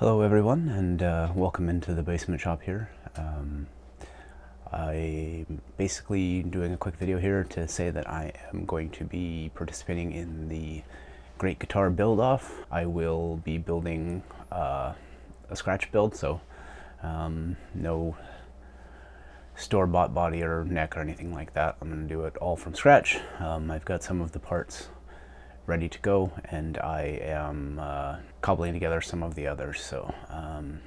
Hello everyone, and welcome into the basement shop here. I'm basically doing a quick video here to say that I am going to be participating in the Great Guitar Build Off. I will be building a scratch build, so no store-bought body or neck or anything like that. I'm going to do it all from scratch. I've got some of the parts ready to go, and I am cobbling together some of the others. So I'm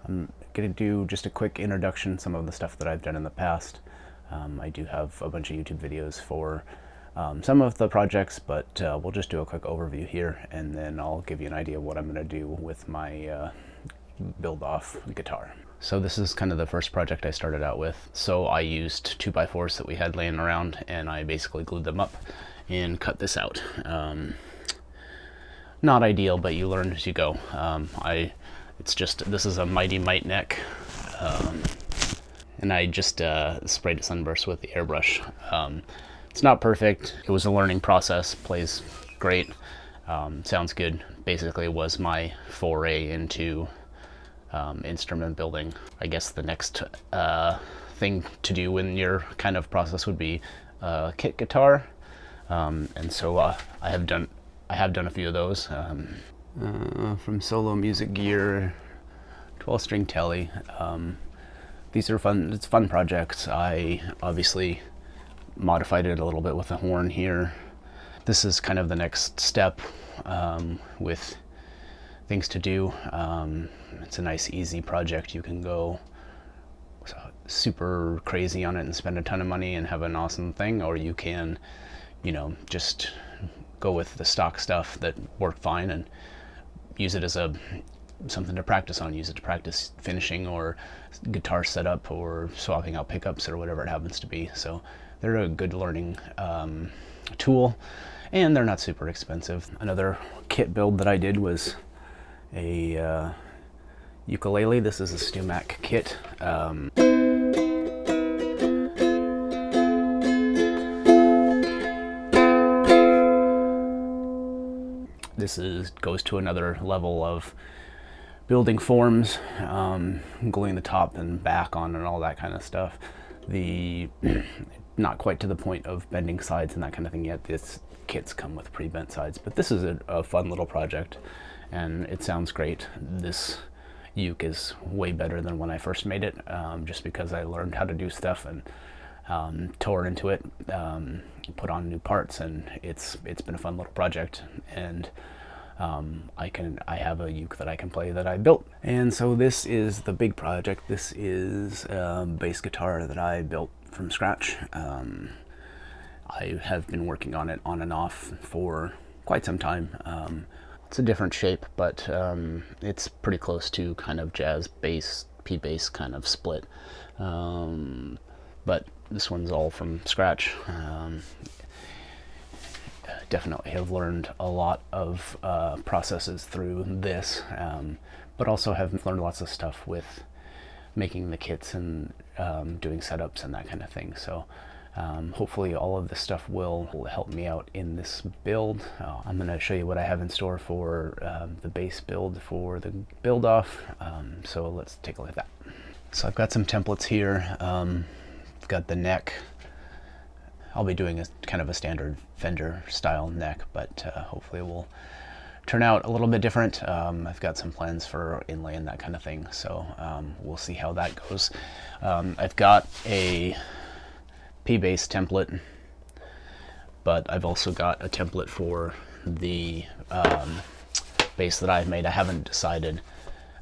going to do just a quick introduction, some of the stuff that I've done in the past. I do have a bunch of YouTube videos for some of the projects, but we'll just do a quick overview here, and then I'll give you an idea of what I'm going to do with my build-off guitar. So this is kind of the first project I started out with. So I used 2x4s that we had laying around, and I basically glued them up and cut this out. Not ideal, but you learn as you go. This is a Mighty Mite neck, and I just sprayed it sunburst with the airbrush. It's not perfect. It was a learning process. Plays great. Sounds good. Basically was my foray into instrument building. I guess the next thing to do in your kind of process would be kit guitar. And so I have done a few of those. From Solo Music Gear, 12-string telly. These are fun. It's fun projects. I obviously modified it a little bit with a horn here. This is kind of the next step with things to do. It's a nice, easy project. You can go super crazy on it and spend a ton of money and have an awesome thing, or you can, you know, just go with the stock stuff that worked fine and use it as something to practice on. Use it to practice finishing or guitar setup or swapping out pickups or whatever it happens to be. So they're a good learning tool, and they're not super expensive. Another kit build that I did was a ukulele. This is a StewMac kit. This goes to another level of building forms, gluing the top and back on and all that kind of stuff. Not quite to the point of bending sides and that kind of thing yet. This kits come with pre-bent sides, but this is a fun little project, and it sounds great. This uke is way better than when I first made it, just because I learned how to do stuff and tore into it, put on new parts, and it's been a fun little project. And I have a uke that I can play that I built. And so this is the big project. This is a bass guitar that I built from scratch. I have been working on it on and off for quite some time. It's a different shape, but it's pretty close to kind of jazz bass, P-bass kind of split. But this one's all from scratch. Definitely have learned a lot of processes through this, but also have learned lots of stuff with making the kits and doing setups and that kind of thing. So hopefully all of this stuff will help me out in this build. I'm going to show you what I have in store for the base build for the build off. So let's take a look at that. So I've got some templates here. I've got the neck. I'll be doing a kind of a standard Fender style neck, but hopefully it will turn out a little bit different. I've got some plans for inlay and that kind of thing, so we'll see how that goes. I've got a P-bass template, but I've also got a template for the bass that I've made. I haven't decided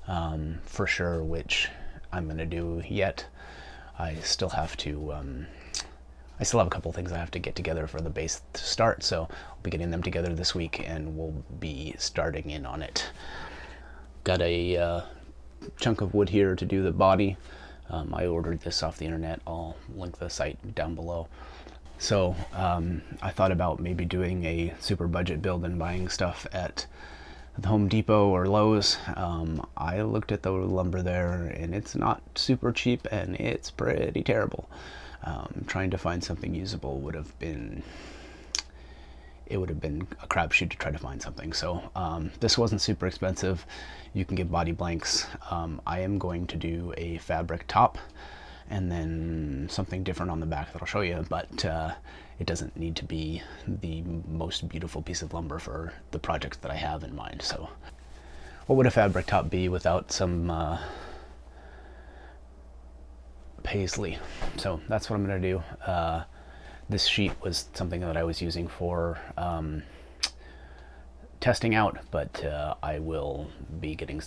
for sure which I'm going to do yet. I still have a couple things I have to get together for the bass to start, so I'll be getting them together this week, and we'll be starting in on it. Got a chunk of wood here to do the body. I ordered this off the internet. I'll link the site down below. So I thought about maybe doing a super budget build and buying stuff at the Home Depot or Lowe's. I looked at the lumber there, and it's not super cheap, and it's pretty terrible. Trying to find something usable would have been it would have been a crapshoot to try to find something. So this wasn't super expensive. You can get body blanks. I am going to do a fabric top and then something different on the back that I'll show you, but it doesn't need to be the most beautiful piece of lumber for the projects that I have in mind. So what would a fabric top be without some paisley? So that's what I'm going to do. This sheet was something that I was using for testing out, but I will be getting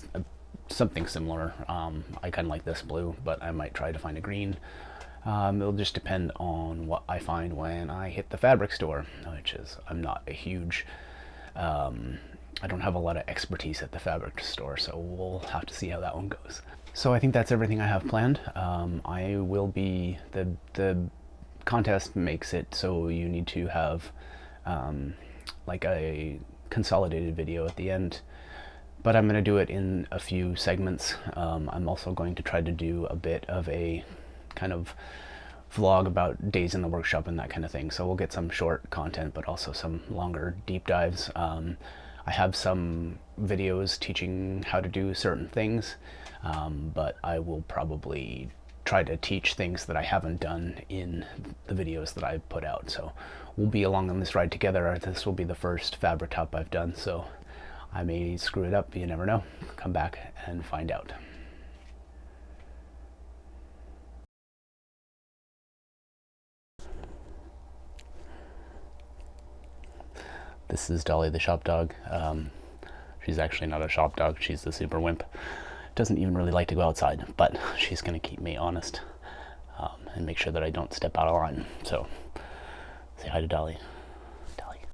something similar. I kind of like this blue, but I might try to find a green. It'll just depend on what I find when I hit the fabric store, which is, I'm not a huge, I don't have a lot of expertise at the fabric store, so we'll have to see how that one goes. So I think that's everything I have planned. I will be, the contest makes it so you need to have like a consolidated video at the end, but I'm going to do it in a few segments. I'm also going to try to do a bit of a kind of vlog about days in the workshop and that kind of thing. So we'll get some short content, but also some longer deep dives. I have some videos teaching how to do certain things, but I will probably try to teach things that I haven't done in the videos that I put out. So we'll be along on this ride together. This will be the first fabric top I've done, so I may screw it up. You never know. Come back and find out. This is Dolly the shop dog. She's actually not a shop dog, she's the super wimp. Doesn't even really like to go outside, but she's gonna keep me honest and make sure that I don't step out of line. So say hi to Dolly.